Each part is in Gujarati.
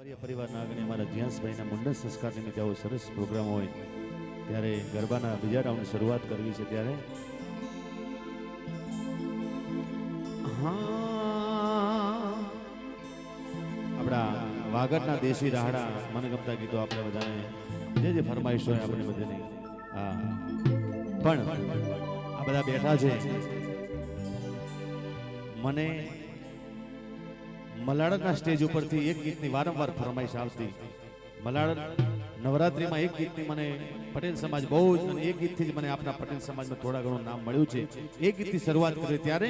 પરિવારના આગળ અમારા જ્યાંસભાઈના મુંડન સંસ્કાર નિમિત્તે આવો સરસ પ્રોગ્રામ હોય ત્યારે ગરબાના બીજા રાઉન્ડની શરૂઆત કરવી છે ત્યારે આપણા વાગડના દેશી રાહડા મનગમતા ગીતો આપણે બધાને જે ફરમાઈશ હોય આપણે બધાની પણ આ બધા બેઠા છે મને મલાડના સ્ટેજ ઉપરથી એક ગીતની વારંવાર ફરમાઈશ આવતી મલાડ નવરાત્રીમાં એક ગીતની મને પટેલ સમાજ બહુ જ એક ગીતથી જ મને આપણા પટેલ સમાજમાં થોડા ઘણું નામ મળ્યું છે એક ગીતની શરૂઆત કરી ત્યારે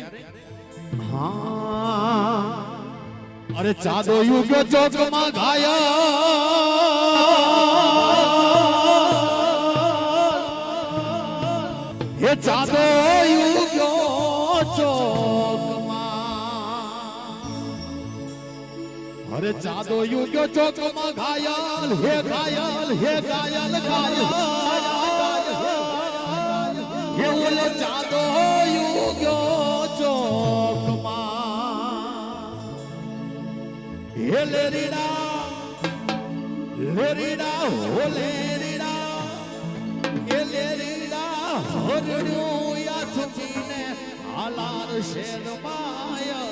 અરે ચાદો યુગ ચોકમાં ગાયા એ ચાદો યુગ ચોકમાં અરે ચાદો યુગ ચોકમાં ઘાયલ હે ઘાયલ હે ઘાયલ ઘાયલ હે ઓલો ચાદો યુગ ચોકમાં હે લેરીડા હો લેરીડા હે લેરીડા હરડ્યું યા છુટીને હાલાર શેર માયર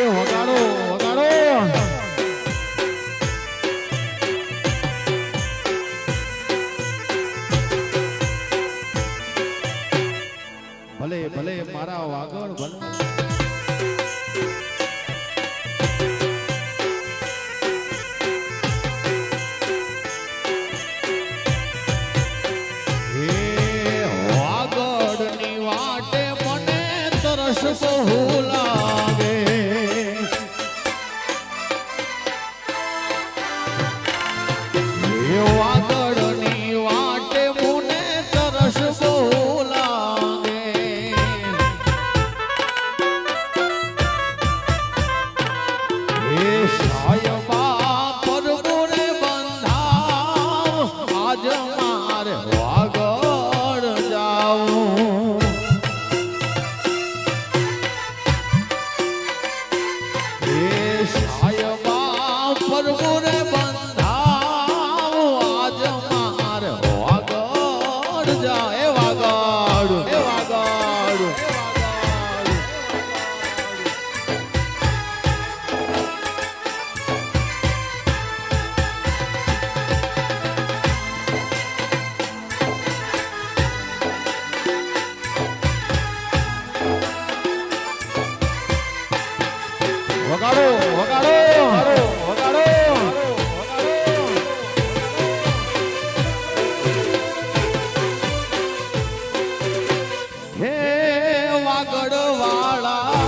એ વગાડો વગાડો ભલે ભલે મારા વાગડ ભલે બહુ લાગે વાદળની વાટે મને તરસ બહુ લાગે એ સાયબા પર મોરે બંધાવ આજ મારે વાગડ જાવું વગાડો વગાડો વગાડો હે વાગડ વાળા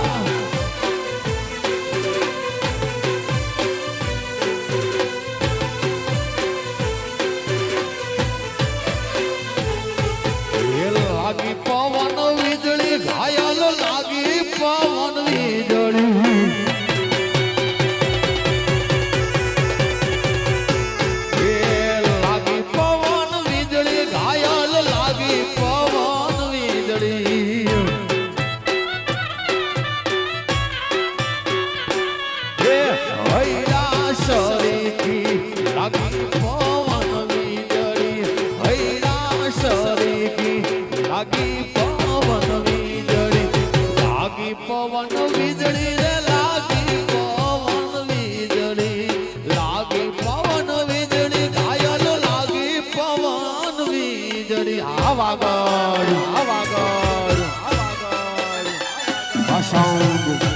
લાગી પવન વીજળી ઘાયલ લાગી પવન વીજળી પવન વીજળી રે લાગી પવન વીજળી લાગી પવન વીજળી ઘાયલ લાગી પવન વીજળી આ વાગડ અસાઉન્ડ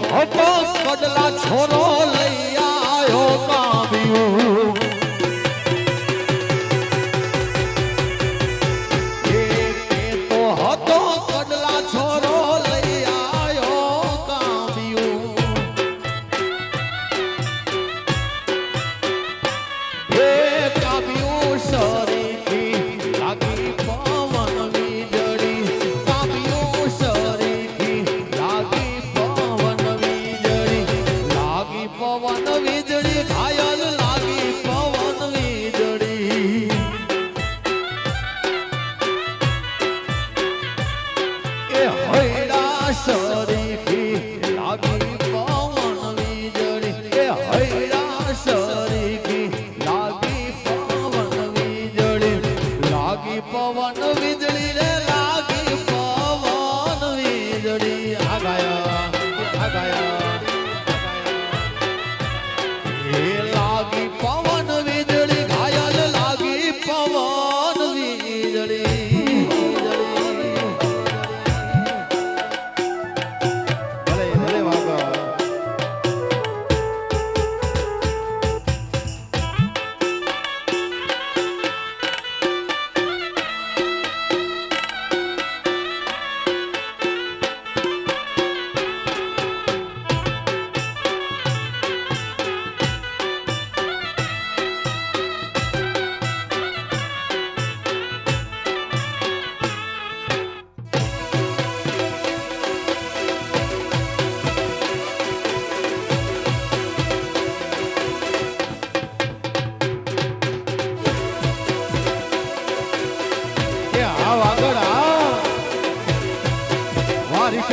હતો કડલા છોરો લઈ આવ્યો કાવ્યું તો હતો કડલા છોરો લઈ આવ્યો કાવ્યું એ કાવ્યું સરીથી લાગી પવન વીજળી કાવ્યું સરીથી લાગી પવન વીજળી લાગી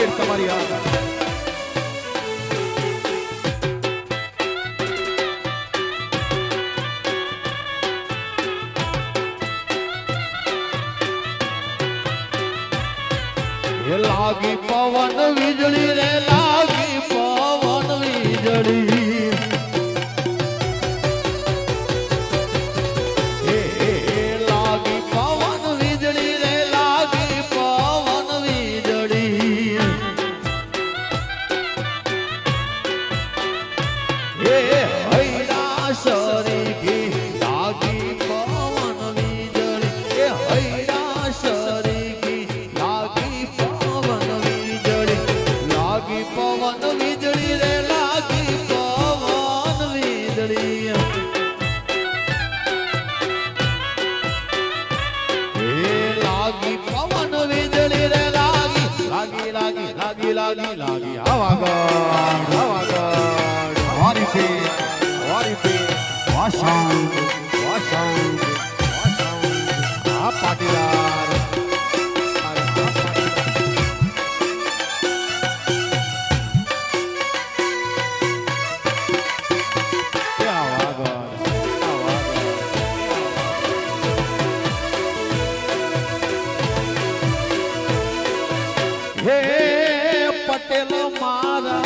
ભેટ તમારી આ લાગી પવન વીજળી રે લાગી પવન વીજળી લાગી પવન વીજળી રે લાગી પવન વીજળી હૈરા શરીકી લાગી પવન વીજળી હૈરા શરીકી લાગી પવન વીજળી રે લાગી પવન વીજળી લાગી પવન વીજળી રે લાગી લાગી લાગી લાગી લાગી લાગી હવા ગોળ વારી પે વાસાઉન્ડ આ પાટીદાર હે પટેલ મારા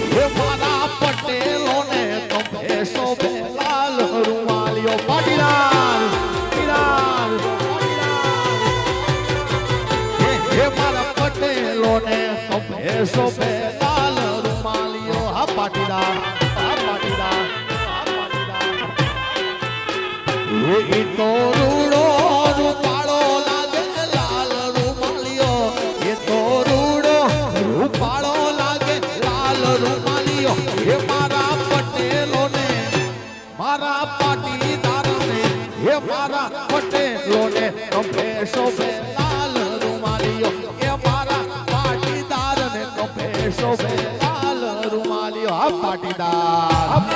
હે મારા પટેલો ને તો ભેસો લાલ રૂમાલિયો પાટીદાર હે મારા પટેલો ને તો ભેસો લાલ રૂમાલિયો હા પાટીદાર એ તો રૂડો રૂપાળો લાગે લાલ રૂમાલિયો એ તો રૂડો રૂપાળો લાગે લાલ રૂમાલિયો એ મારા પટેલો ને મારા પાટીદાર ને એ મારા પટેલો ને કપે શોભે લાલ રૂમાલિયો એ મારા પાટીદાર ને કપે શોભે લાલ રૂમાલિયો આ પાટીદાર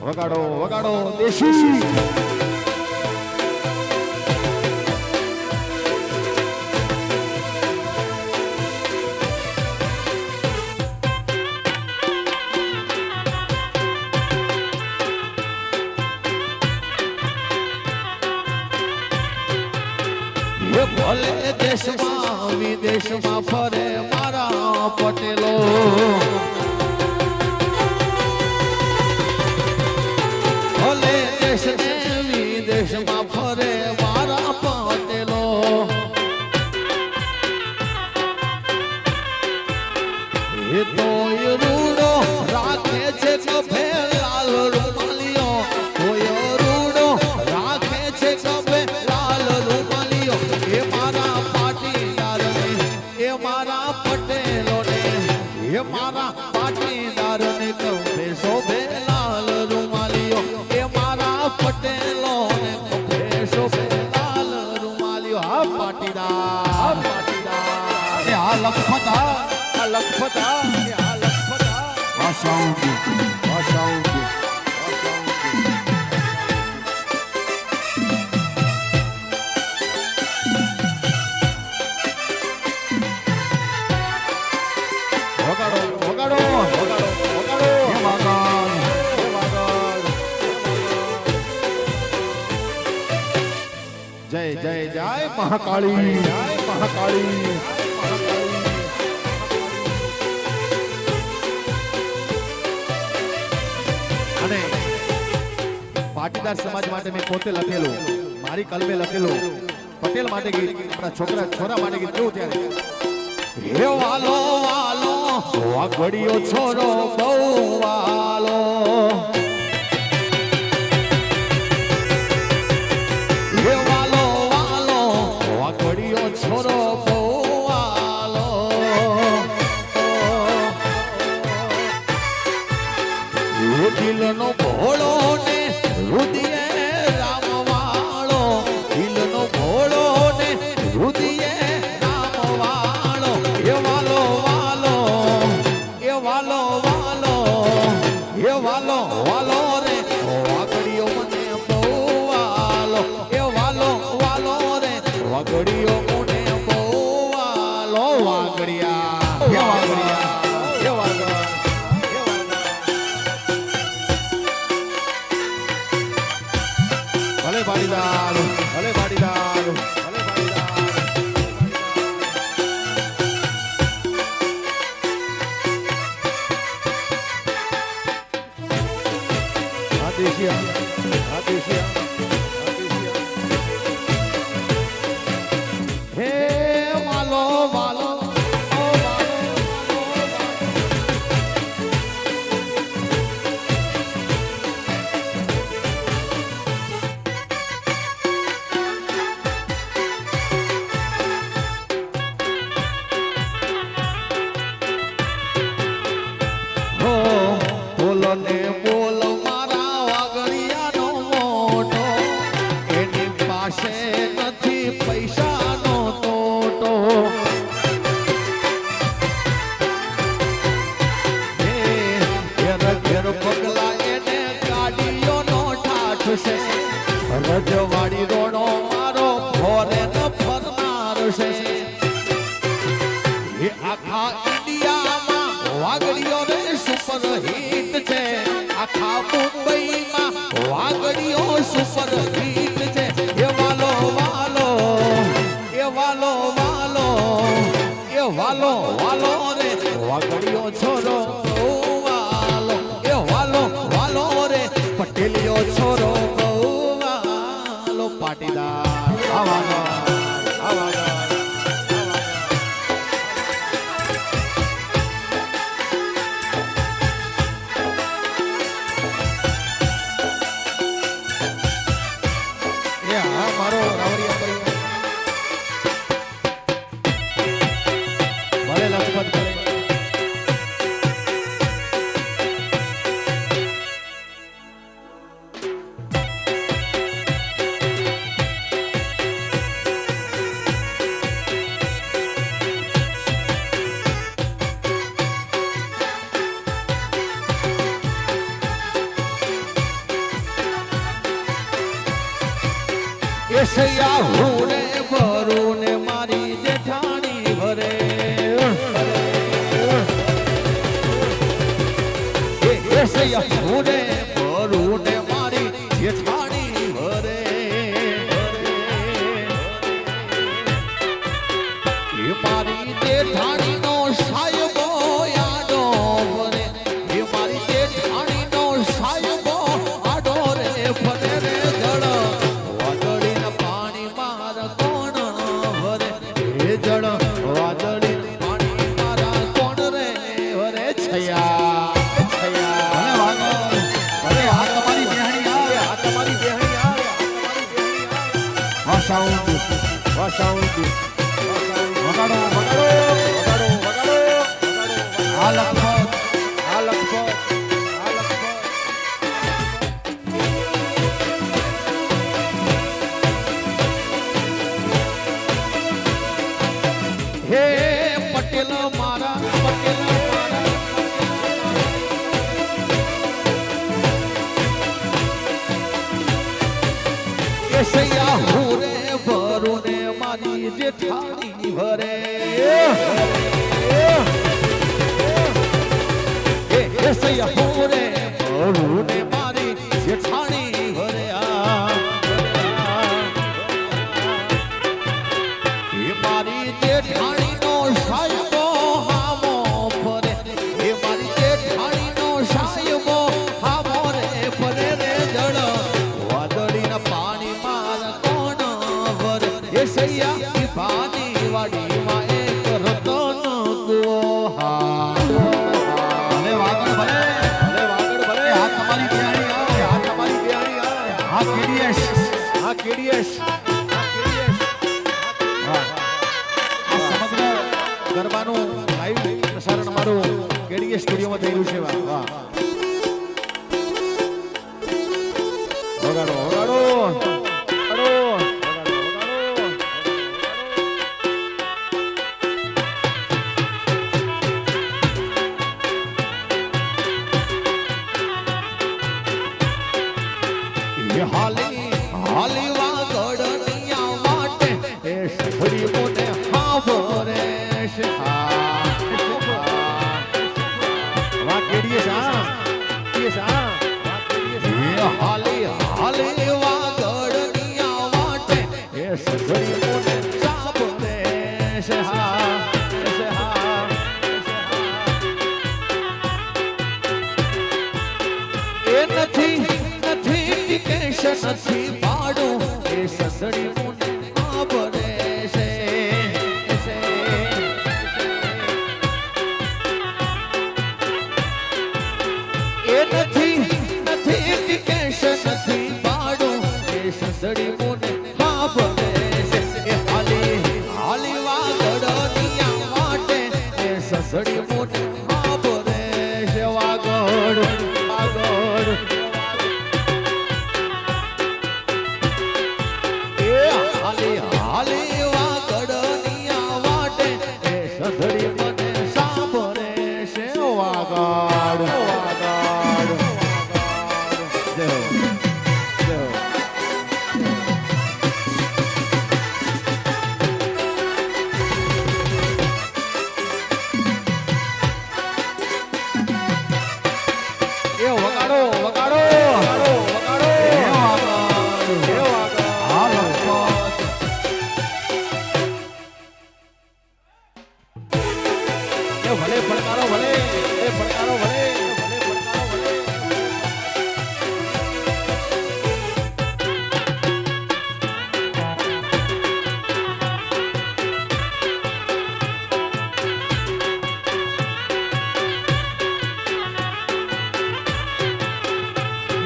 વગાડો વગાડો દેશી ભલે દેશમાં વિદેશમાં ફરે મારા પટેલો ભલે દેશ ને વિદેશમાં ફરે મારા પટેલો એ તો રૂડો રાખે છે કભે લાલ રૂમાલિયો કોઈ રૂડો રાખે છે કભે લાલ રૂમાલિયો એ મારા પાટીદાર ને એ મારા પટેલો ને એ મારા પાટીદાર ને કભે શોભે લાલ રૂમાલિયો એ મારા પટેલો ને કભે શોભે લાલ રૂમાલિયો આ પાટીદાર એ આ લખપતા વાસાઉન્ડ જય જય જય મહાકાળી અને પાટીદાર સમાજ માટે મેં પોતે લખેલું મારી કલમે લખેલું પટેલ માટે ગીત આપણા છોરા માટે ગીત કેવું ત્યારે હે વાલો વાલો વાઘડિયો છોરો બહુ વાલો હે વાલો છોરો બોવાલો દિલનો ભોળો ને રુદિયે રામવાળો દિલનો ભોળો ને રુદિયે રામવાળો એ વાલો વાલો એ વાલો વાલો એ વાલો વાલો રે વાગડીઓ મને બોવાલો એ વાલો વાલો રે વાગડીઓ મને બોવાલો વાગડિયા એ વાગડિયા એ વાગડિયા ભલે પાડીદાર ભલે પાડીદાર ભલે પાડીદાર આ દેશિયા હે વાલો વાલો ઓ વાલો હો બોલો ને બોલો મારા વાગડિયાનો મોટો એની પાસે નથી પૈસાનો તોટો હે ઘેર ઘેર પગલા એને ગાડીઓનો ઠાઠ છે રજવાડી રોડો મારો ફોરે ન ફરનાર છે એ આખા ઇન્ડિયામાં વાગડીઓ રે સુપર હિટ છે આખા મુંબઈમાં વાગડીઓ સુપર હિટ છે એ વાલો વાલો એ વાલો વાલો એ વાલો વાલો રે વાગડીઓ છોરો વાલો એ વાલો વાલો રે પટેલિયો છોરો વાલો પાટીદાર આવાનો આવાનો મારો રાવરિયા ભાઈ ભલે લખપત ભલે એસૈયા હું રે ભરું ને મારી જેઠાણી ભરે એસૈયા હું રે ભરું ને મારી જેઠાણી ભરે એ મારી જેઠાણીનો સાયબો આડો ભરે એ મારી જેઠાણીનો સાયબો આડો રે ભરે રે જળ જળ વાદળી પાણી મારા કોણ રે વરે છયા છયા ભલે આ તમારી બેહણી આવે આ તમારી બેહણી આવે વાસાઉન્ડ વગાડો વગાડો વગાડો વગાડો આ લખપત આ લખપત આ લખપત હે પટેલ મારા પટેલ મારા એસૈયા હું રે ભરું ને મારી જેઠાણી ભરે એસૈયા હું રે ભરું ને મારી જેઠાણી ભરે એ મારી જેઠાણીનો સાયબો હામો સ્ટુડિયોમાં થઈ રહ્યું છે વાહ વાહ વગાડો વગાડો વગાડો હાલી હાલી વાગડનિયા માટે એ સખડી મોને હાવરે છે વાહ કેડીએ સા એ સા હાલી હાલી વાગડનિયા માટે એ સખડી મોને સાબરે છે એ નથી નથી પાડો એ સસડી મુને આબરે છે એ નથી કેશ નથી પાડો એ સસડી મુને આબરે છે એ હાલી હાલી વાગડનિયા માટે એ સસડી મુને આબરે છે વાગડ વાગડ હાલી વાગડનિયા વાટે એ સધડી મને સાંભળે છે વાગડ વાગડ જય જય એ વગાડો વગાડો વગાડો વગાડો એ વાગડ હાલો ભલે પડકારો ભલે એ પડકારો ભલે ભલે પડકારો ભલે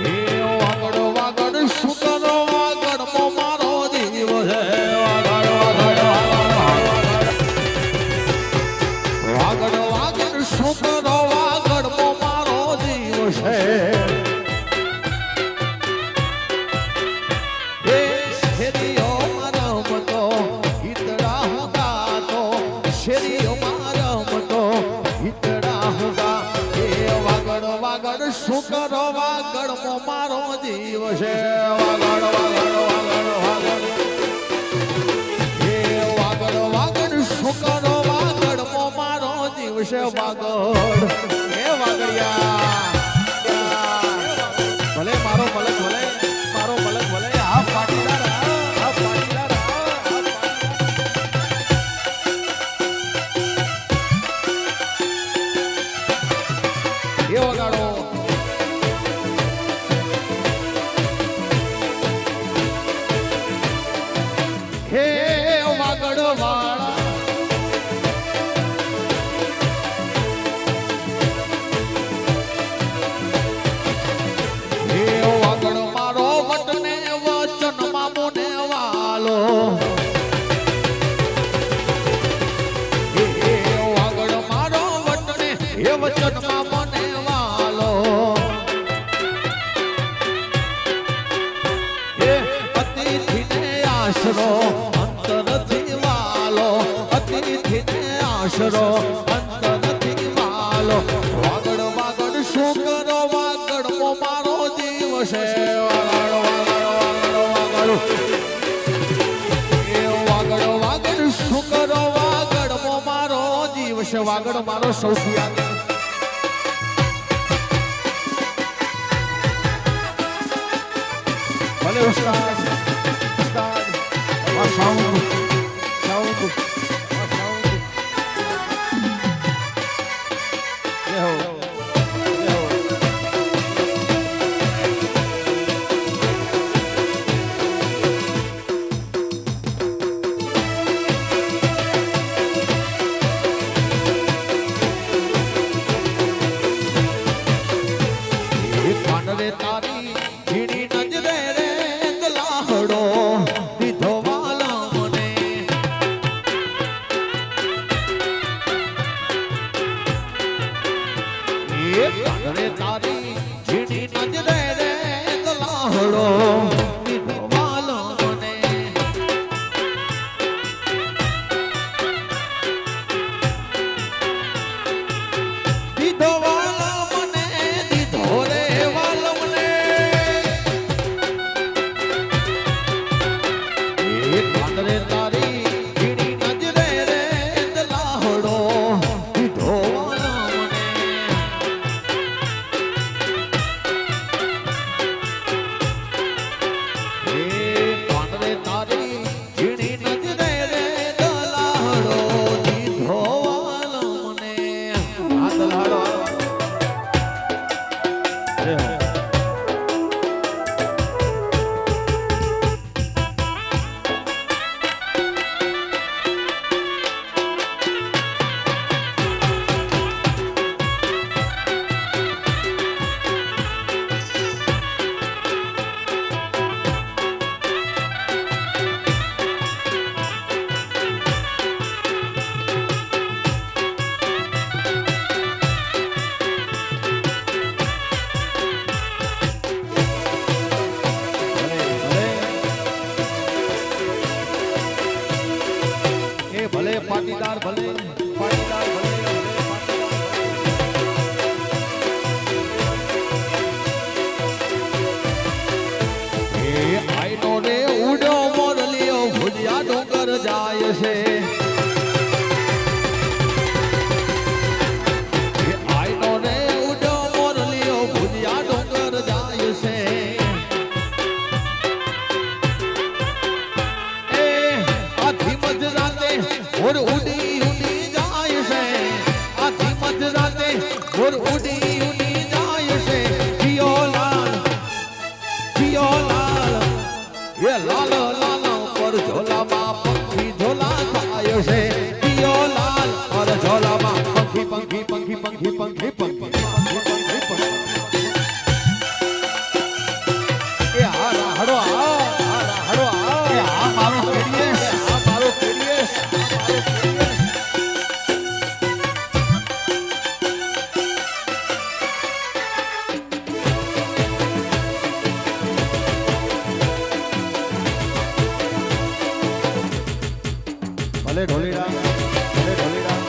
એ વાગડ વાગડ સુકરો વાગડ મો મારો જીવ છે વાગડ વાગડ વાગડ વાગડ સુકરો વાગડ મો મારો જીવ છે એ શેરીઓ મારા મતો ઈતરા હુંગા તો શેરીઓ મારા મતો ઈતરા હુંગા એ વાગડ વાગડ સુકરો વાગડ મો મારો જીવ છે વાગડ વાગડ વાગડ વાગડ એ વાગડ વાગડ સુકરો વાગડ મો મારો જીવ છે વાગડ એ વાગડિયા ભલે મારો મલક ભલે મારો મલક ભલે આ પાટીદાર આ પાટીદાર એ વગાડો હે વાગડ વાળા હે વાગડ મારો વટને વચન મામોને વાલો હે વાગડ મારો વટને એ વચન મામોને વાલો હે અતિથિને આશરો અંતરથી વાલો અતિથિને આશરો અંતરથી વાલો વાગડ વાગડ શુકરો વાગડ મો મારો જીવ છે વાગડ વાગડ વાગડ વાગડ એ વાગડ વાગડ શુકરો વાગડ મો મારો જીવ છે વાગડ મારો સૌથી આગળ ભલે ઉસ્તાદ ઉસ્તાદ સાઉન્ડ સાઉન્ડ કાનરે તારી ઝીણી નજરે રે ગલાહડો દીધો વાલા મને પાટીદાર ભલે ભલે પાટીદાર એ આઈનો રે ઉડો મોરલીઓ ભુજિયા ડુંગર જાય છે એ આઈનો રે ઉડો મોરલીઓ ભુજિયા ડુંગર જાય છે એ આથી મધરાતે ઓર ઉડી ઉડી જાય છે આથી મધરાતે ઓર ઉડી ઉડી જાય છે જીઓ લાલ એ લાલ લાલ પર ઝોલામાં પંખી ઝોલા થાય છે જીઓ લાલ પર ઝોલામાં પંખી પંખી પંખી પંખી પંખી પંખી એ આ રાહડો એ આ મારો ખેડીએ આ મારો ખેડીએ ભલે ઢોલીડા ભલે ઢોલીડા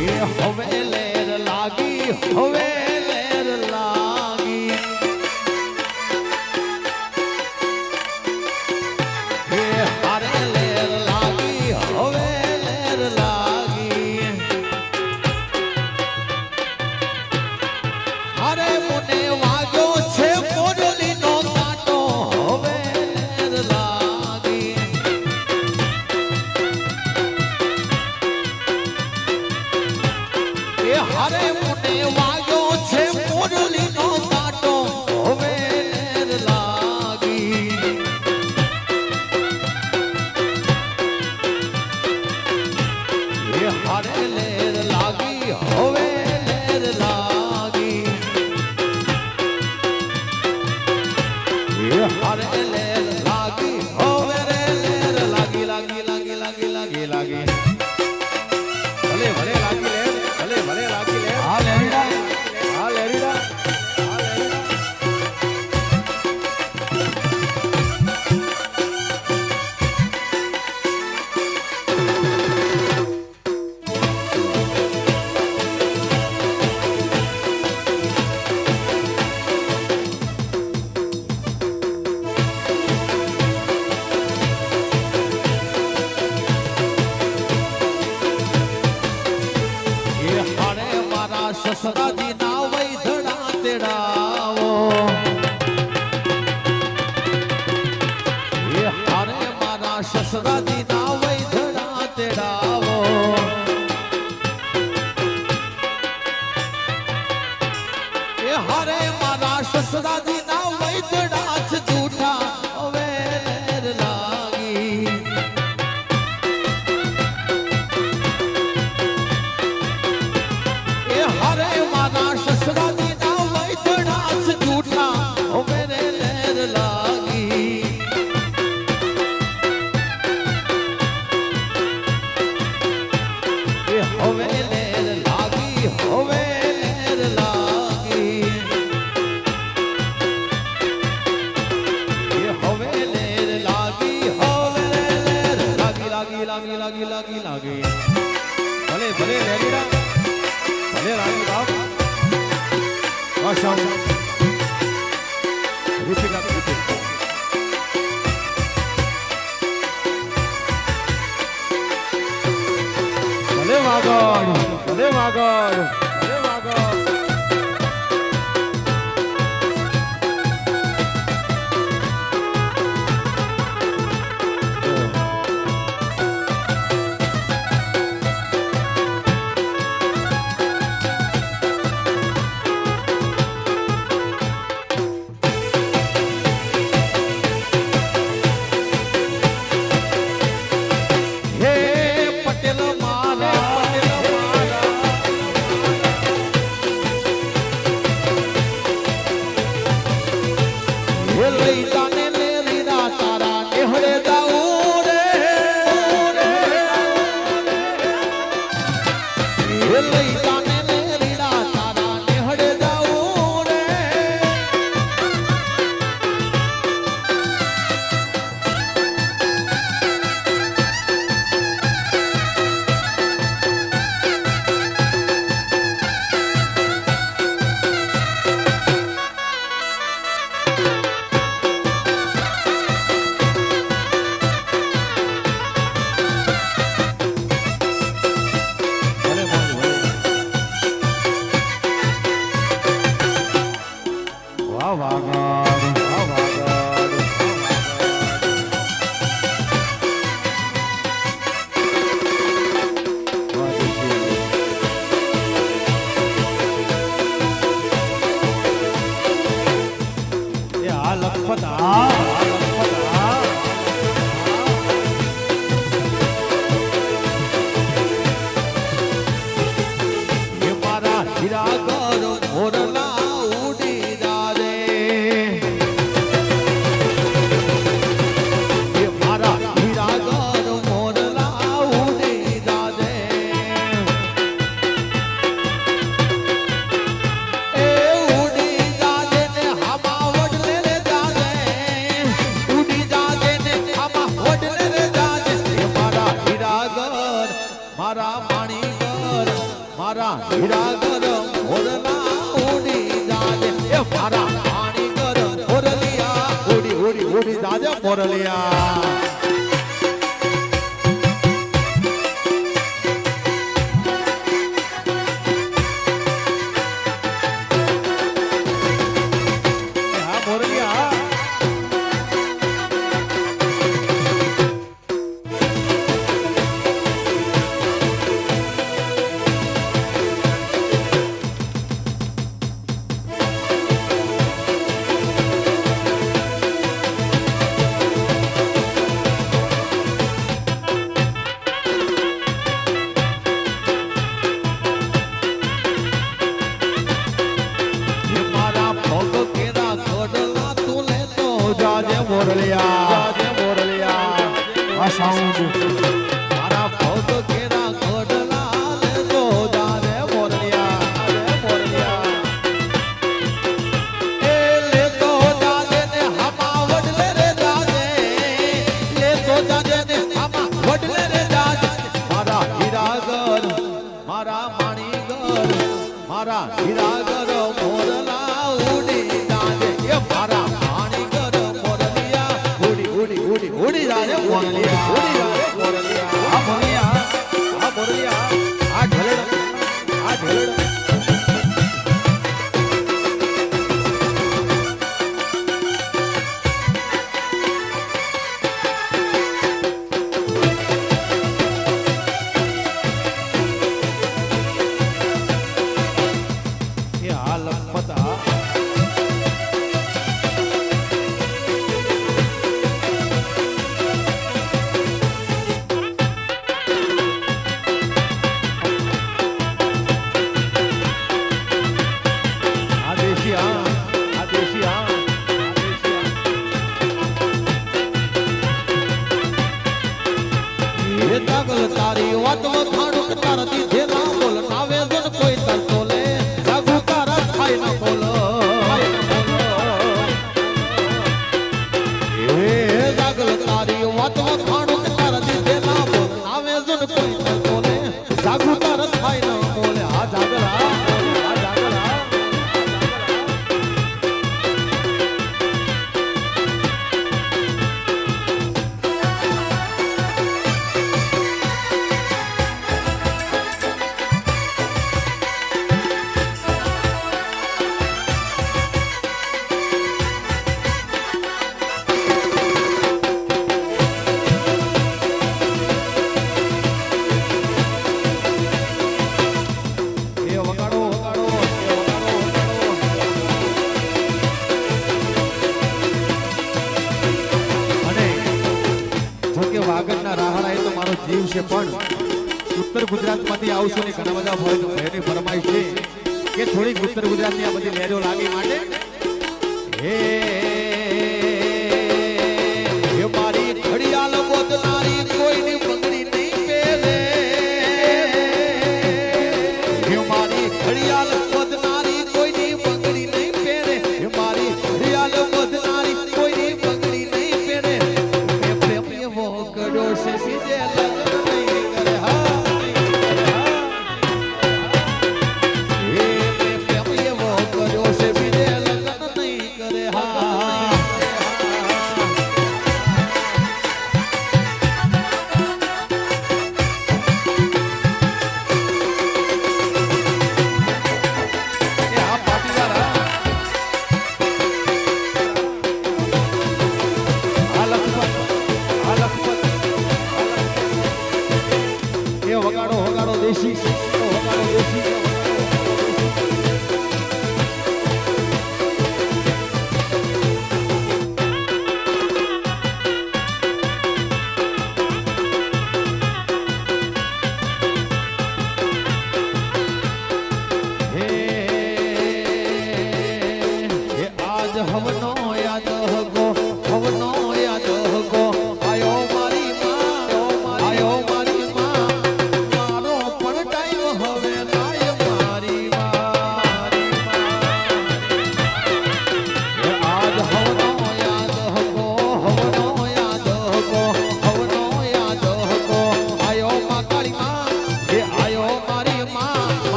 એ હવે લેર લાગી હવે લેર લાગી એ હારે લેર લાગી હવે લેર લાગી હારે મને વાગ્યો છે મોરલીનો કાંટો હવે લેર લાગી એ હારે મને વાગ્યો છે મોરલીનો કાંટો હવે લેર લાગી એ હારે લેર લાગી હવે લેર લાગી એ હારે લેર લાગી હવે રે લેર લાગી લાગી લાગી લાગી લાગી લાગી ભલે ભલે લાગી લેર ભલે ભલે લાગી લેર હા લેરીડા હા લેરીડા હા લેરીડા એ હારે મારા સસરાજી ના વૈધડા તેડાવો એ હારે મારા સસરાજી ના વૈધડા તેડાવો એ હારે મારા સસરાજી ના વૈધડા જ જૂઠા હવે લેર લાગી એ હારે મારા સસરાજી ના વૈધડા જ જૂઠા હવે રે લેર લાગી એ હવે લેર લાગી હવે લેર લાગી એ હવે લેર લાગી હવે લેર લાગી લાગી લાગી લાગી લાગી લાગી ભલે ભલે લેરીડા ભલે રાણી બાપ આશા રૂપિકા રૂપિકા ભલે વાગડ ભલે વાગડ ભલે વાગડ હે પટેલ મારા મારા હીરા ગરમ મોરલા ઉડી જાજે એ મારા પાણી ગરમ મોરલિયા ઉડી ઉડી ઉડી જાજે મોરલિયા તારી વાત વખાણું તાર દીધે ના બોલ નાવે જન કોઈ તર તોલે જાગુ તારા થાય ના બોલ એ જાગલ તારી વાત વખાણું તાર દીધે ના બોલ નાવે જન કોઈ તર તોલે જાગુ તારા થાય ના બોલે આ જાગલા આ જાગલા જીવ છે પણ ઉત્તર ગુજરાતમાંથી આવશું ને ઘણા બધા હોય તો એની ફરમાઈશ છે કે થોડીક ઉત્તર ગુજરાતની આ બધી લહેરો લાગી માટે હે મારી ઘડિયાળ બોધનારી કોઈની બંગડી નહીં પહેરે હે મારી ઘડિયાળ બોધનારી કોઈની બંગડી નહીં પહેરે હે મારી ઘડિયાળ બોધનારી કોઈની બંગડી નહીં પહેરે મે પ્રેમ એવો કર્યો છે સીધે હા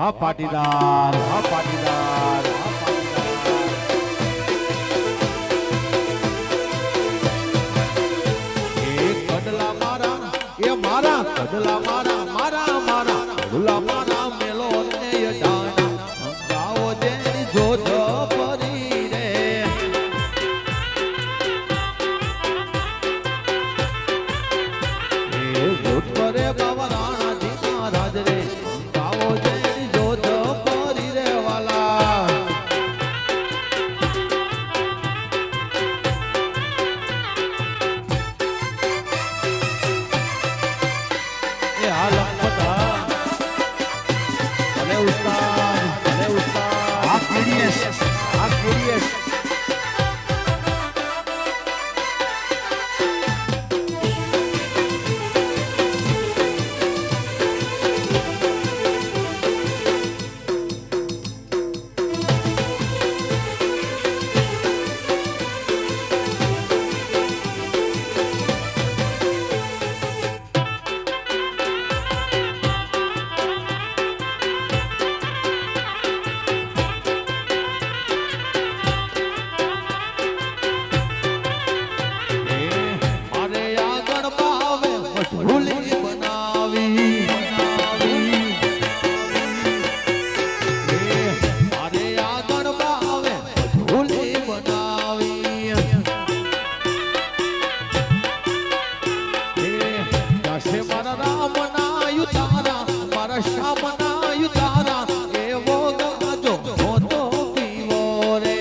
વાહ પાટીદાર, વાહ પાટીદાર, વાહ પાટીદાર. એ કડલા મારા, એ મારા કડલા મારા, મારા મારા કડલા મારા મેલો ને ડાણા ગાવો જેની જોત પરી રે. એ જોત પરે બાબા રાણા જી મહારાજ રે ગાવો જેની જોત પરી રે વાલા. એ હાલ બધા ભલે ઉસ્તાદ, ભલે ઉસ્તાદ. આ કેડીએસ, આ કેડીએસ. મારે આગળ બાવે મઢુલી બનાવી, બનાવી. મારે આગળ બાવે મઢુલી બનાવી. જશે મારા રામ ના યુતારા, મારા શ્યામ ના યુતારા, એવો ગાજો હોતો પીવો રે.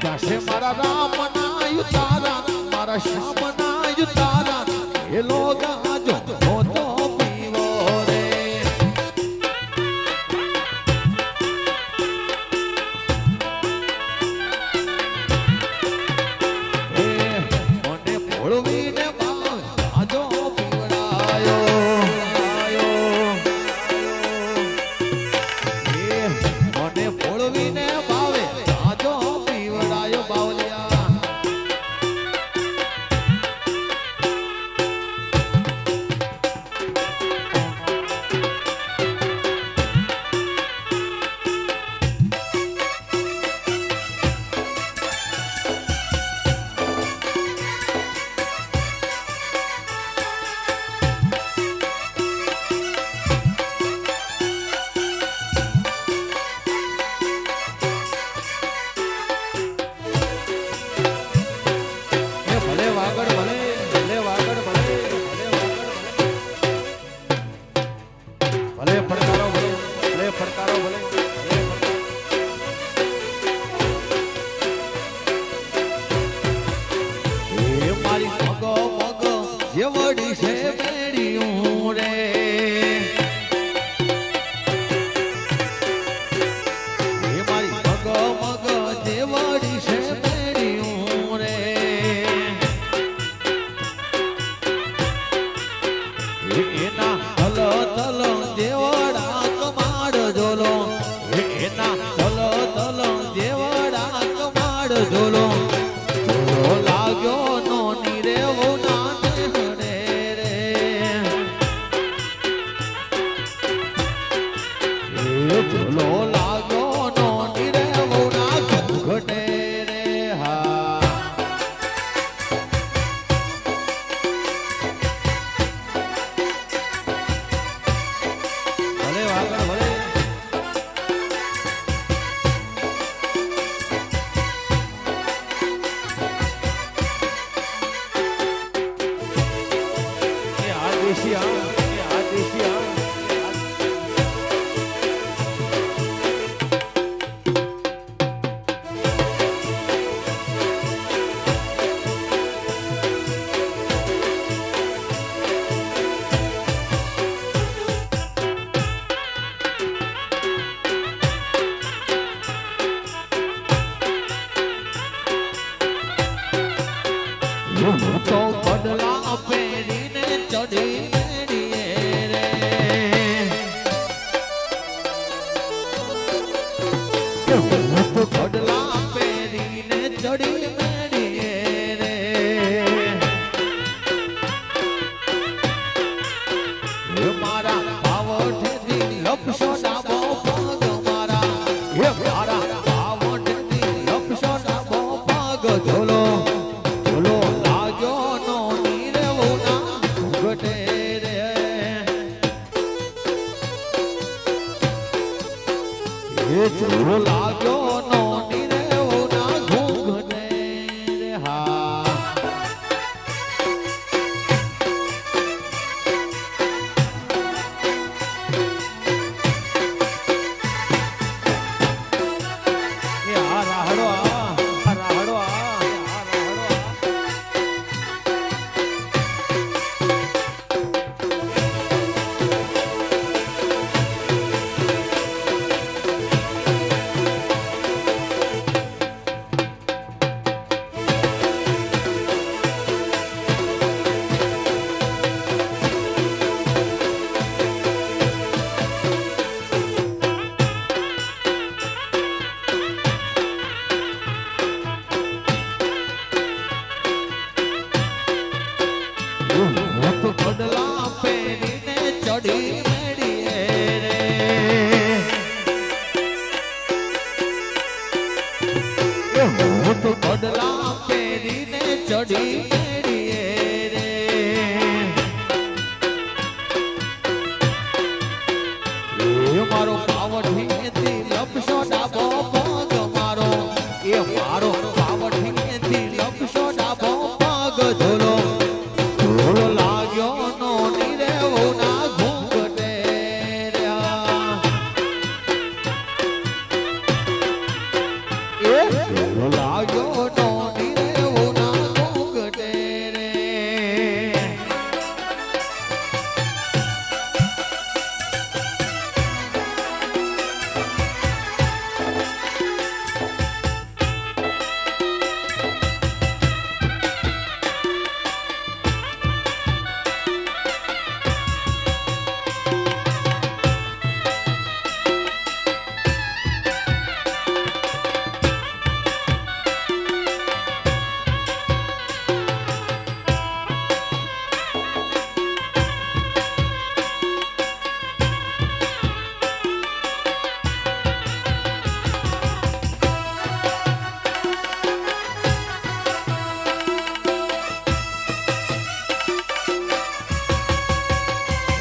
જશે મારા રામ ના યુતારા, મારા શ્યામ ના યુતારા, એલો ગાજો હોતો પીવો રે. મને ભોળવીને ભાવે આજો પીવડાયો, મને ભોળવીને ભાવે આજો પીવડાયો બાવલિયા. એ ભલે વાગડ ભલે, ભલે વાગડ ભલે, ભલે વાગડ ભલે. ભલે ફડકારો ભલે, ભલે ફડકારો ભલે, ભલે ફડકારો. એ મારી મગ મગ જેવડી છે બેડિયું રે. એ મારી મગ મગ જેવડી છે બેડિયું રે. એના તલ તલ દેવડા કમાડ જોલો, એના તલ તલ દેવડા કમાડ જોલો, જોલો લાગ્યો નો નીરેવો નાને હરે રે. એ જોલો લાગ્યો નો નીરેવો ના ઘટે રે. હા ભલે વાગડ ભલે. એ આ દેશી આ, એ આ દેશી આ, એ આ તો બદલા પહેરીને ચડી મેળીએ રે. હું તો બદલા પહેરીને ચડી મેળીએ ઝોલો ઝોલો લાગ્યો નો નીરવના ઘૂંઘટે રે એ ઝોલો લાગ્યો નો નીરવના ઘૂંઘટે રે હા પડલા પહેરીને ચડી મેળીએ રે હું તો પડલા પહેરીને ચડી મેળીએ રે એ મારો પાવઠીથી લપસો ડાબો પગ મારો એ મારો પાવઠીથી લપસો ડાબો પગ ઝોલો ઝોલો લાગ્યો નો નીરવના ઘૂંઘટે રહ્યા એ ઝોલો લાગ્યો નો નીરવના ઘૂંઘટે રે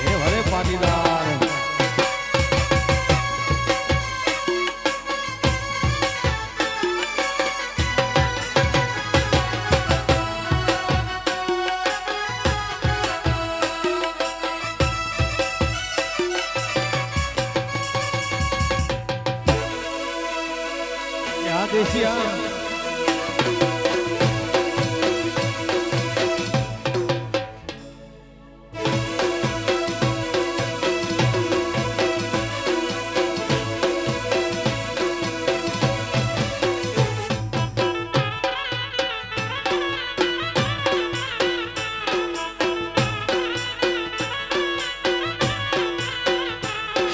એ ભલે પાટીદાર યા દેશિયા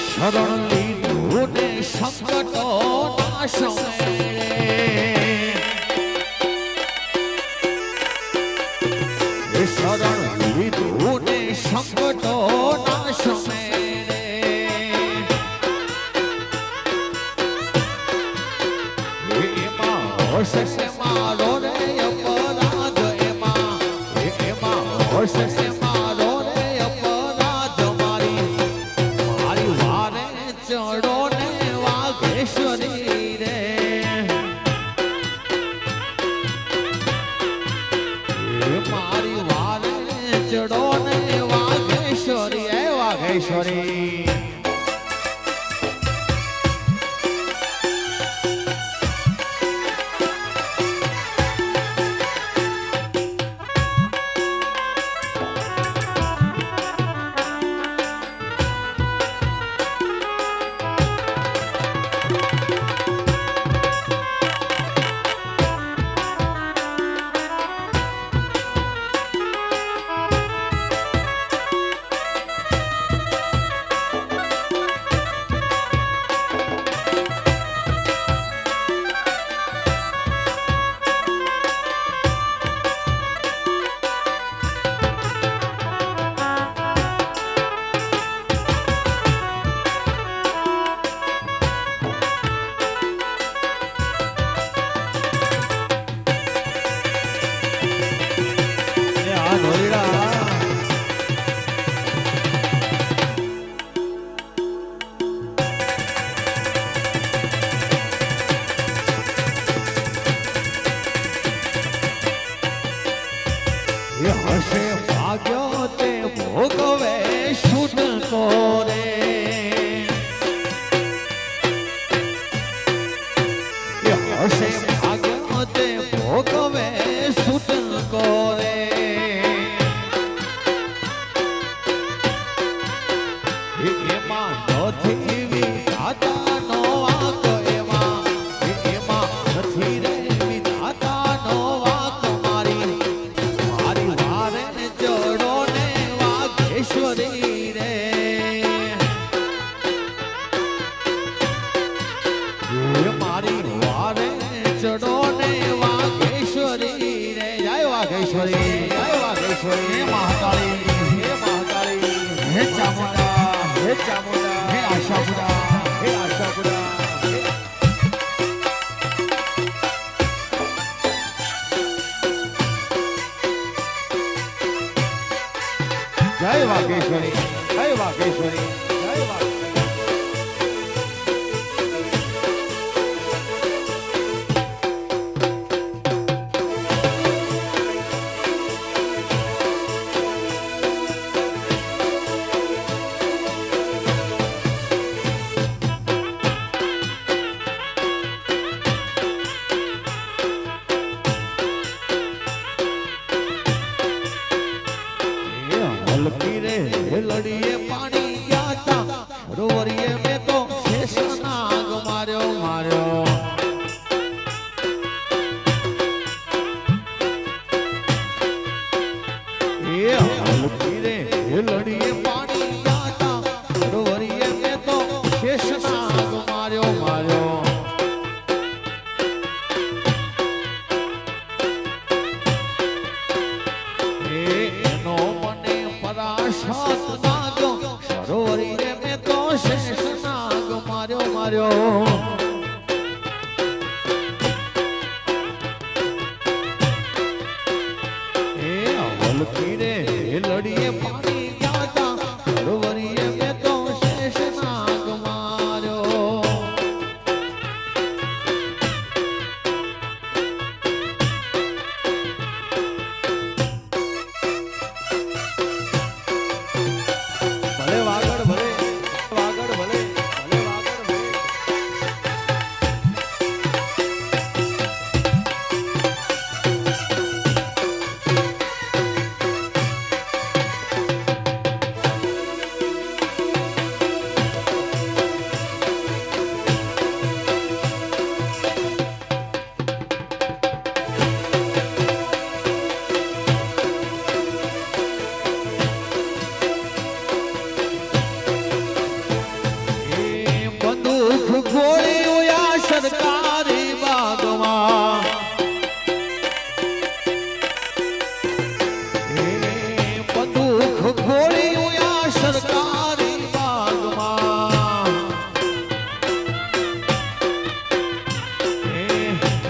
શરણ લીધું ને સંકટો નાશ મેળે શરણ લીધું ને સંકટો નાશ મેળે એમાં હશે મારો રે અપરાધ એમાં હશે મારો રે અપરાધ મારી વારે ચડો ને વાઘેશ્વરી રે મારી વારે ચડો ને વાઘેશ્વરી એ વાઘેશ્વરી હશે ભાગ્ય તે ભોગવે સુત કોરે એમાં નથી વિધાતાનો વાંક એમાં નથી રે વિધાતાનો વાંક મારી વારે ચડો ને વાઘેશ્વરી રે મારી વારે ચડો ને વાઘેશ્વરી રે જય વાઘેશ્વરી હે મહાકાળી હે ચામુંડા હે આશાપુરા જય વાઘેશ્વરી જય વાઘેશ્વરી જય વાઘેશ્વરી હલકી રે લડીએ પાણી ગયા તા સરોવરીએ મેં તો શેષનાગ માર્યો એ હલકી રે લડીએ પાણી ગયા તા સરોવરીએ મેં તો શેષનાગ માર્યો એનો મને પરાશાત નાગો સરોવરીને મેં તો શેષનાગ માર્યો એ હલકી રે લડીએ પાણી ગયા તા સરોવરીએ મેં તો શેષનાગ માર્યો ભલે વાગડ ભલે બંદૂક ગોળીઓ સરકારી બાગમાં બંદૂક ગોળીઓ સરકારી બાગમાં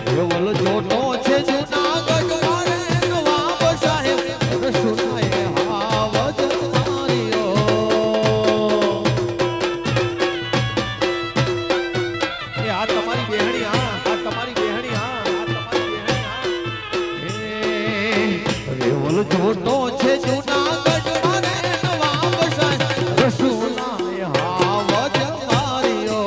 વલ જોટો છે જુનાગઢ મારે નવાબ સાહેબ સુનાય હાવજ મારીઓ આ તમારી બેહણી આ તમારી બેહણી રેવલ જોટો છે જુનાગઢ મારે નવાબ સાહેબ રસુલાય હાવજ માર્યો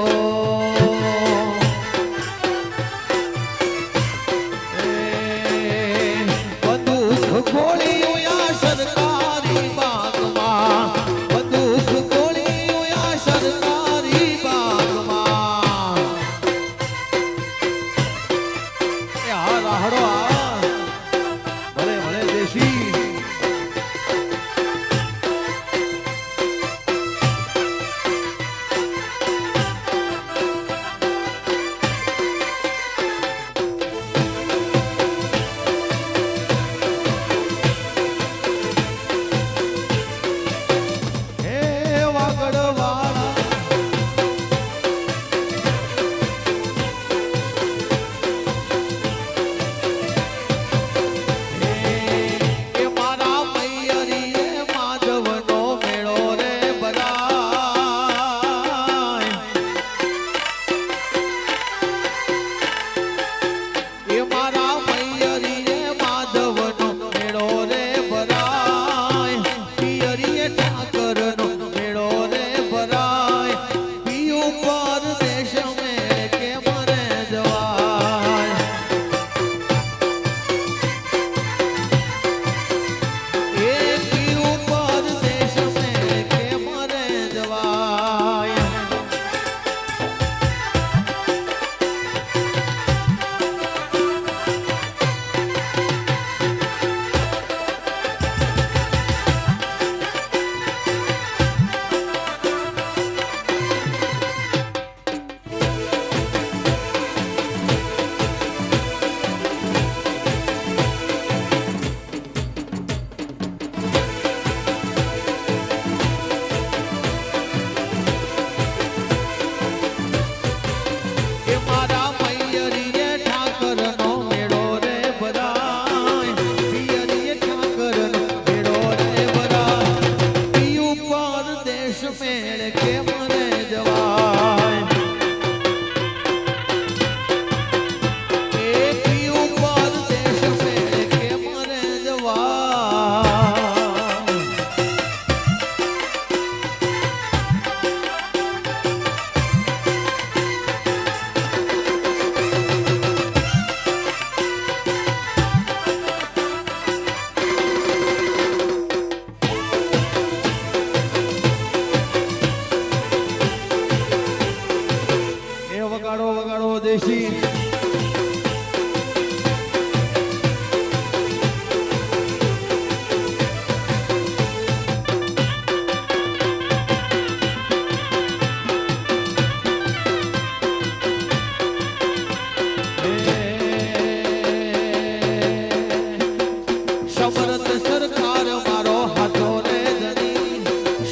સમરથ સરકાર મારો હાથો રે ધણી,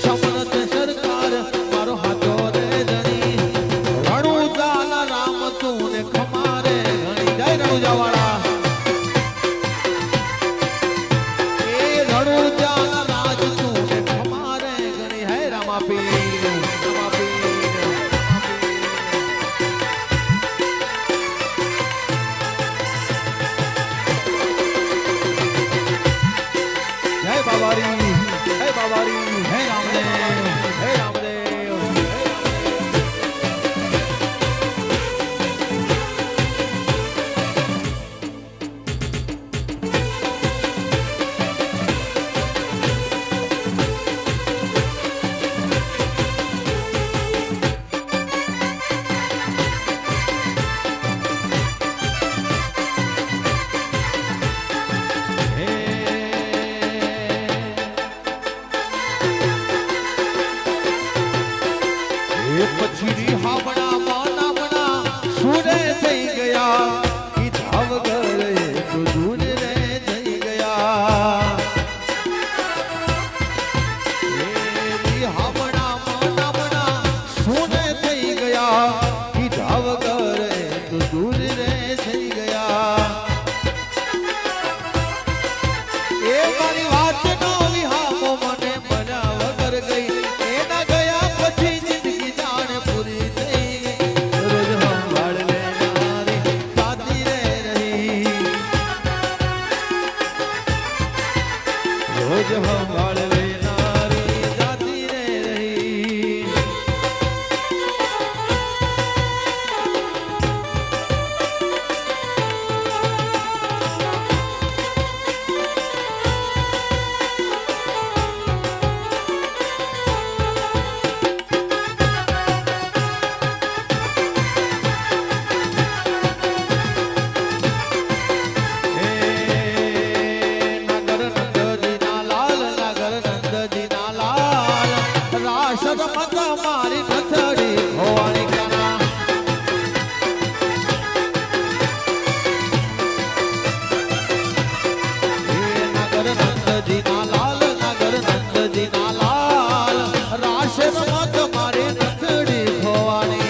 સમરથ સરકાર મારો હાથો રે ધણી, રણુજાના રામ તું ને ખમારે ઘણી. જય રણુજાવાળા. એ રણુજાના રાજ તું ને ખમારે ઘણી. હે રામાપીર, રામાપીર. જય બાબારી, હે બાબારી, હે રામદેવ, હે રામદેવ, હે પછી હાવડા માનાવડા સુરે થઈ ગયા, કીધા વગર એક દૂર રે થઈ ગયા. એ હાવડા માનાવડા સુરે થઈ ગયા, કીધા વગર એક દૂર રે થઈ ગયા. એ મારી વાત નો વિહામો મને બના વગર ગઈ, એના ગયા પછી જિંદગી જાણે પૂરી થઈ ગઈ. રોજ સંભાળ લેનારી જાતી રે રહી, રોજ સંભાળ લેનારી જાતી રે રહી. નગર નંદજીના લાલ, નગર નંદજીના લાલ, રાસ રમત મારી નથડી ખોવાણી કરા. નગર નંદજીના લાલ, નગર નંદજીના લાલ, રાસ રમત મારી નથડી ખોવાણી.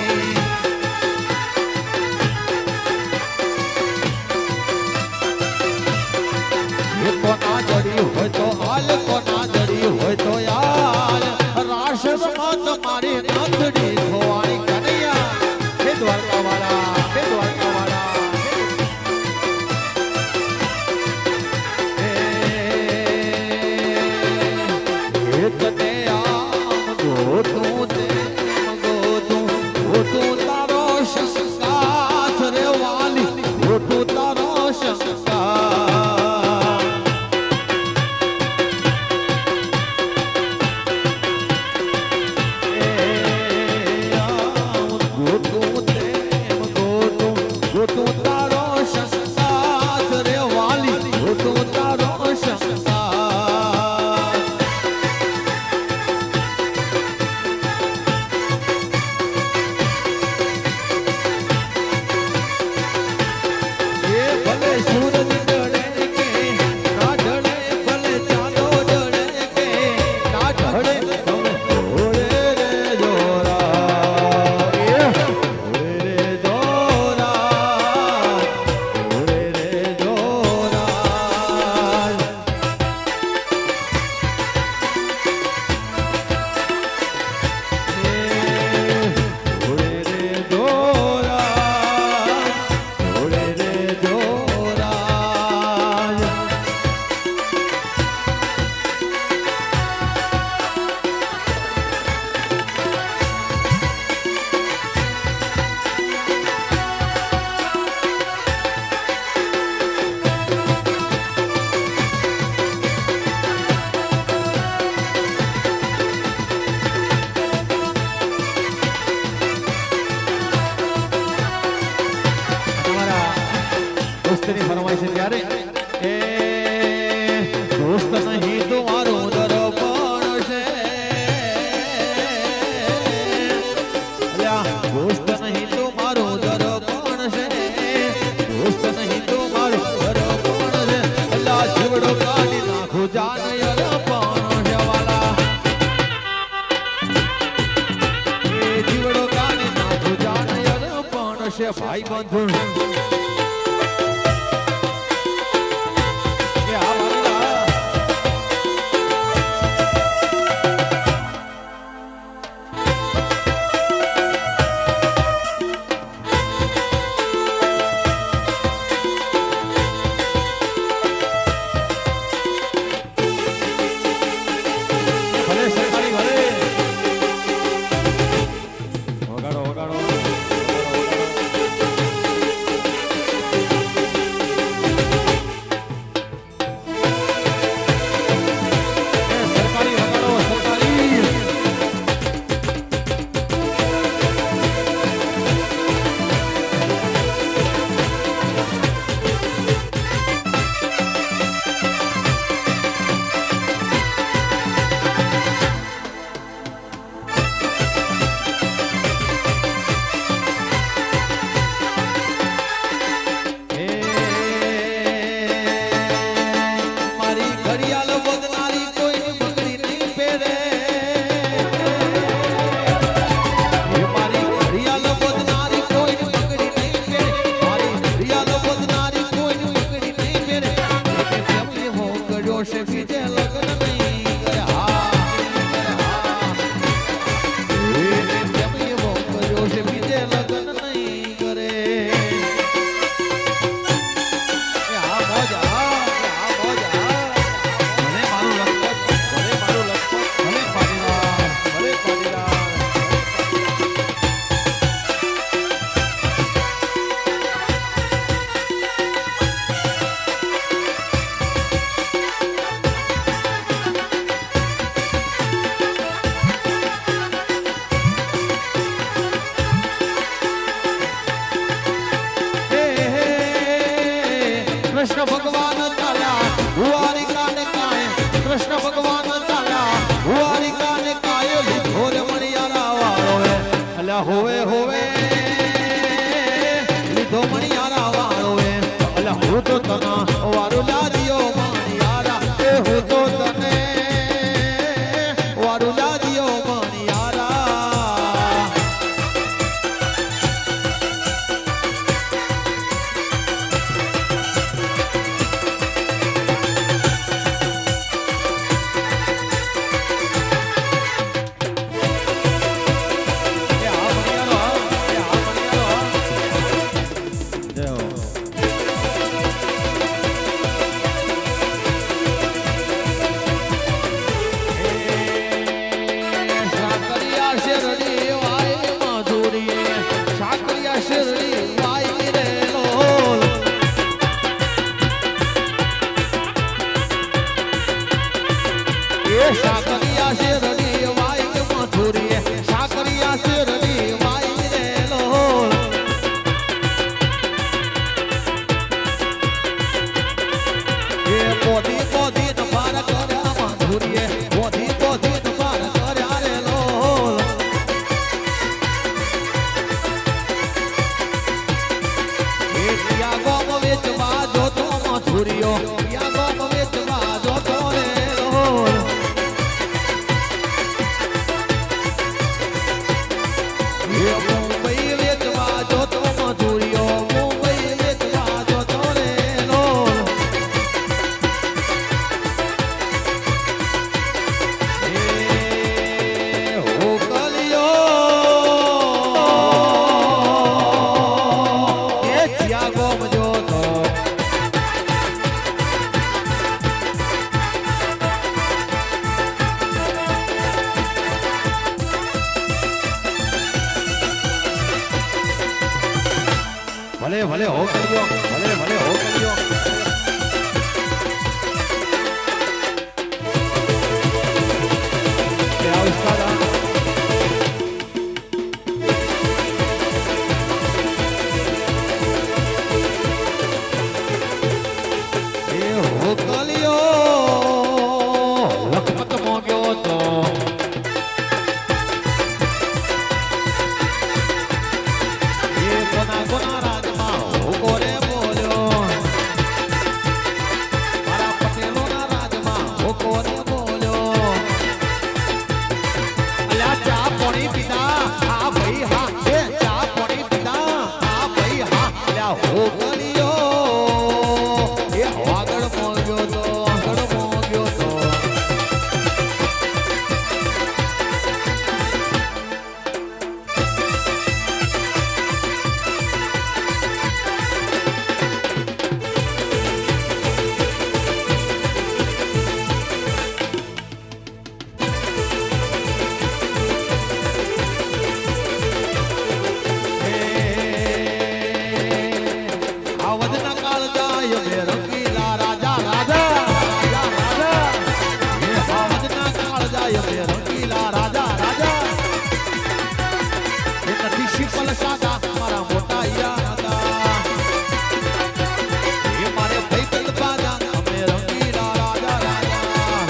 એ કોના જડી હોય તો હાલ, કોના જડી હોય તો યાર, રાસ રમત મારી નાથડી ખોવાણી કનૈયા. હે દ્વારકાવાળા, હે દ્વારકાવાળા, હે તને આમ ગોતું તેમ ગોતું, ગોતું તારો સંસ્કાર રે વાલી, ગોતું તારો સંસ્કાર. ગોતું તેમ ગોતું, ગોતું તારો સંસ્કાર રે વાલી, ગોતું તારો સંસ્કાર. એ ભલે સૂરજ ઢળે કે ના ઢળે, ભલે ચાંદો ઢળે કે ના ઢળે, તમે ઢોળે રે જોરા, ઢોળે રે જોરા, ઢોળે રે જોરા. ઢોળે રે જોરા, ઢોળે રે જોરા. તમારા દોસ્તની ફરમાઈશ છે ત્યારે એ દોસ્ત નહીં તમારું દર્પણ છે, અલ્યા દોસ્ત નહીં તમારું દર્પણ છે, છે ભાઈ બંધુ એ આ વાલીડા ભલે સરકારી ભલે વગાડો વગાડો સરકારી વગાડો સરકારી મારી ઘડિયાળ બદનારી કોઈ બગડી નહીં પહેરે મારી ઘડિયાળ બદનારી કોઈ બગડી નહીં પહેરે મારી ઘડિયાળ બદનારી કોઈ બગડી નહીં પહેરે કેમ એવો કર્યો છે બીજે લગ્ન નહીં કર્યા કેમ એવો કર્યો છે બીજે લગ્ન નહીં કરે આ મોજ આ મોજ ભલે મારું લખપત ભલે મારું લખપત ભલે પાટીદાર ભલે પાટીદાર કૃષ્ણ ભગવાન ચાલ્યા હુવારી કાને કાય કૃષ્ણ ભગવાન ચાલ્યા હુવારી કાને કાય લીધો રે મણિયારા વાળો અલ્યા હોવે હોવે લીધો મણિયારા વાળો અલ્યા હું તો તના વારું લાદિયો મણિયારા એ હું તો તને વારું લાદિયો મણિયારા કાળજાય મે રંગીલા રાજા રાજા રાજા રાજા હે આવજના કાળજાય મે રંગીલા રાજા રાજા એ નથી શિપલ સાદા મારા મોટા યાદા એ મારે ભાઈ કલબાજા અમે રંગીલા રાજા રાજા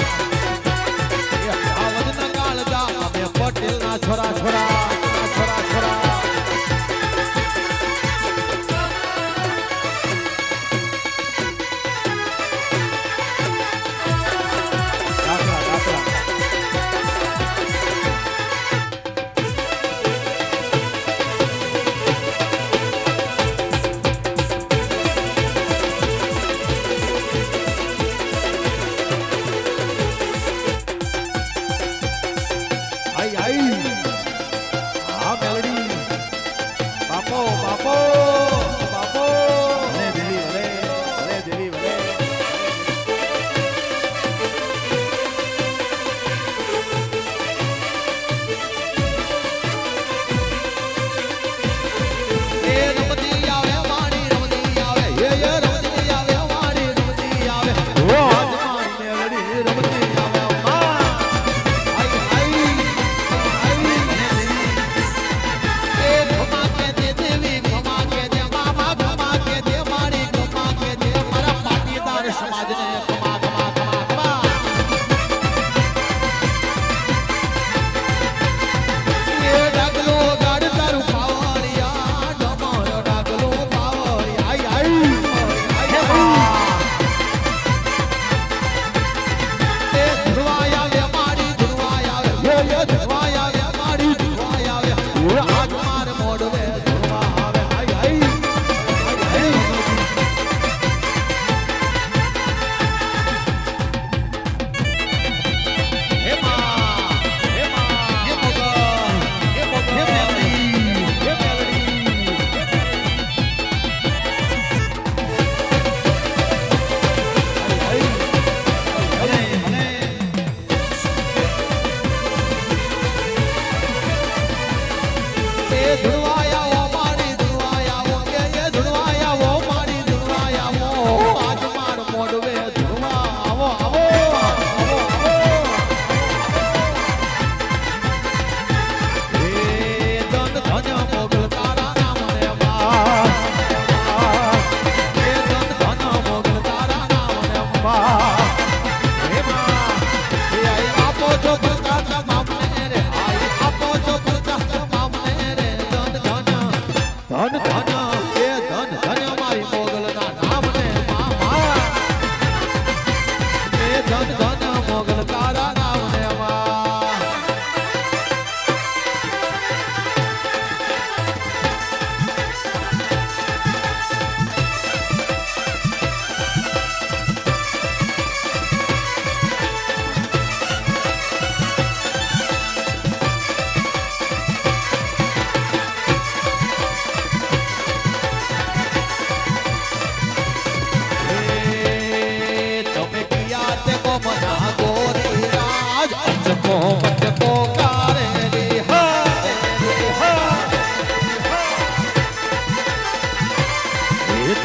એ આવજના કાળજા અમે પટેલના છોરા છોરા છોરા છોરા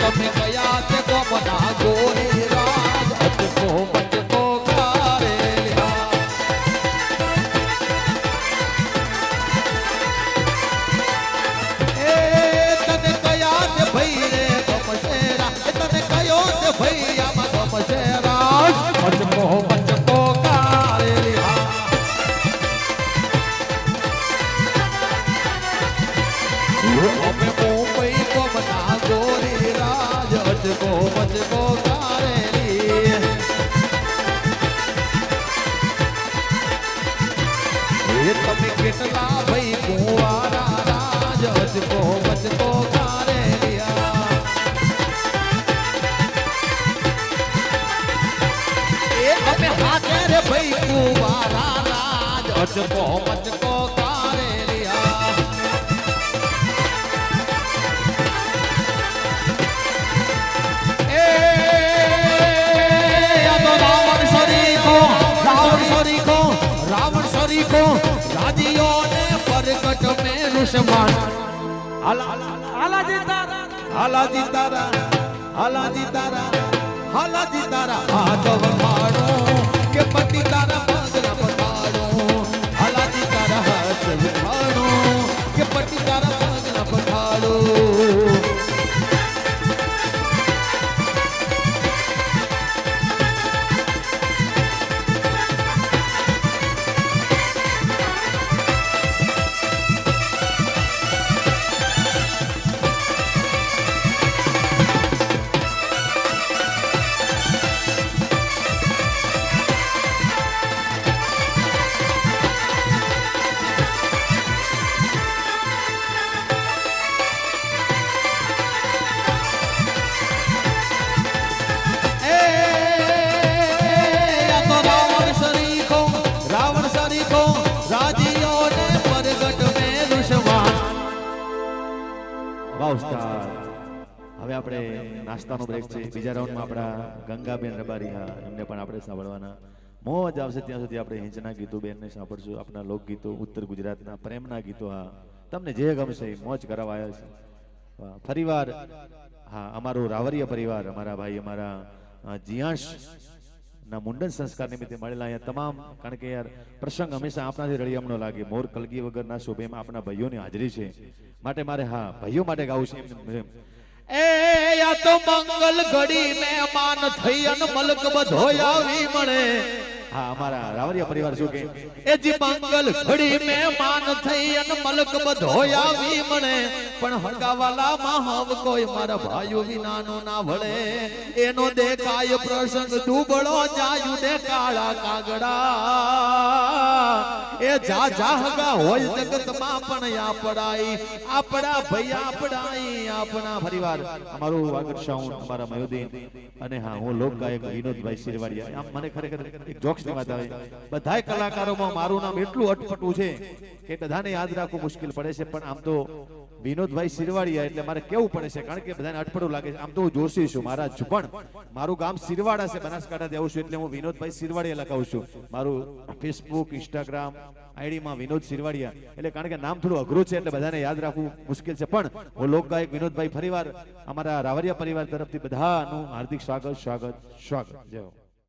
તમે કયા તે ગોમના ગોરી રાજ અટકો મટકો કારે એ તને કયા તે ભઈ રે ગમશેરા તને કયો તે ભઈ આમાં ગમશેરા અટકો મટકો કારે અમે મુંબઈ ગોમના ગોરી રાજ અટકો મટકો કારેલી એ તમે કેટલા ભાઈ કુંવારા રાજ અટકો મટકો કારેલિયા એ અમે હાથે રે ભાઈ કુંવારા રાજ અટકો મટકો કારેલિયા रावण सरी को राजियों ने प्रकट में रुष्मान आला जी तारा હાલાજી તારા હાથ વખાણું કે પતિ તારા પગલા પખાડું હાલાજી તારા હાથ વખાણું કે પતિ તારા પગલા પખાડું વાહ ઉસ્તાદ. હવે આપણે નાસ્તાનો બ્રેક છે. બીજા રાઉન્ડમાં આપણા ગંગાબેન રબારી હા એમને પણ આપણે સાંભળવાના. મોજ આવશે ત્યાં સુધી આપણે હિંચના ગીતો બેનને સાંભળશું. આપણા લોકગીતો ઉત્તર ગુજરાતના પ્રેમના ગીતો. હા તમને જે ગમશે એ મોજ કરાવવા આવ્યા છે. વાહ ફરીવાર હા અમારો રાવરિયા પરિવાર અમારા ભાઈ અમારા જીયાંશ ના મુંડન સંસ્કાર નિમિત્તે મળેલા અહીંયા તમામ કારણ કે યાર પ્રસંગ હંમેશા આપણાથી રળિયામણો લાગે. મોર કલગી વગરના શોભેમાં આપણા ભાઈઓની હાજરી છે માટે મારે હા ભાઈઓ માટે ગાવું છે. એ યા તો મંગલ ઘડી મહેમાન થઈ અન મલક બધો આવી મળે. હા અમારા રાવરિયા પરિવાર શું કે એ જી મંગલ ઘડી મહેમાન થઈ અન મલક બધો આવી મળે. પણ હગાવાલા માં હવ કોઈ મારા ભાઈઓ વિનાનો ના ભળે. એનો દેખાય પ્રસંગ દુબળો જાયું ને કાળા કાગડા. એ જા જા હગા હોય જગતમાં પણ આપણા ભાઈ આપણા પરિવાર અમારું આગળ શાઉન અમારા મયુદ્દીન અને હા હું લોક ગાયક વિનોદભાઈ શિરવાડિયા. આમ મને ખરેખર એક જોક્સની વાત આવે. બધાય કલાકારોમાં મારું નામ એટલું અટપટું છે કે બધાને યાદ રાખવું મુશ્કેલ પડે છે. પણ આમ તો વિનોદભાઈ શિરવાડિયા એટલે મારે કેવું પડે છે કારણ કે બધાને અટપટું લાગે છે. આમ તો હું જોશી છું મારા જ પણ મારું ગામ સિરવાડા છે બનાસકાંઠાથી આવું છું એટલે હું વિનોદભાઈ શિરવાડિયા લખાવું છું. મારું ફેસબુક ઇન્સ્ટાગ્રામ આઈડીમાં વિનોદ શિરવાડિયા એટલે કારણ કે નામ થોડું અઘરું છે એટલે બધાને યાદ રાખવું મુશ્કેલ છે. પણ હું લોકગાયક વિનોદભાઈ ફરીવાર અમારા રાવરિયા પરિવાર તરફથી બધાનું હાર્દિક સ્વાગત. જય હો.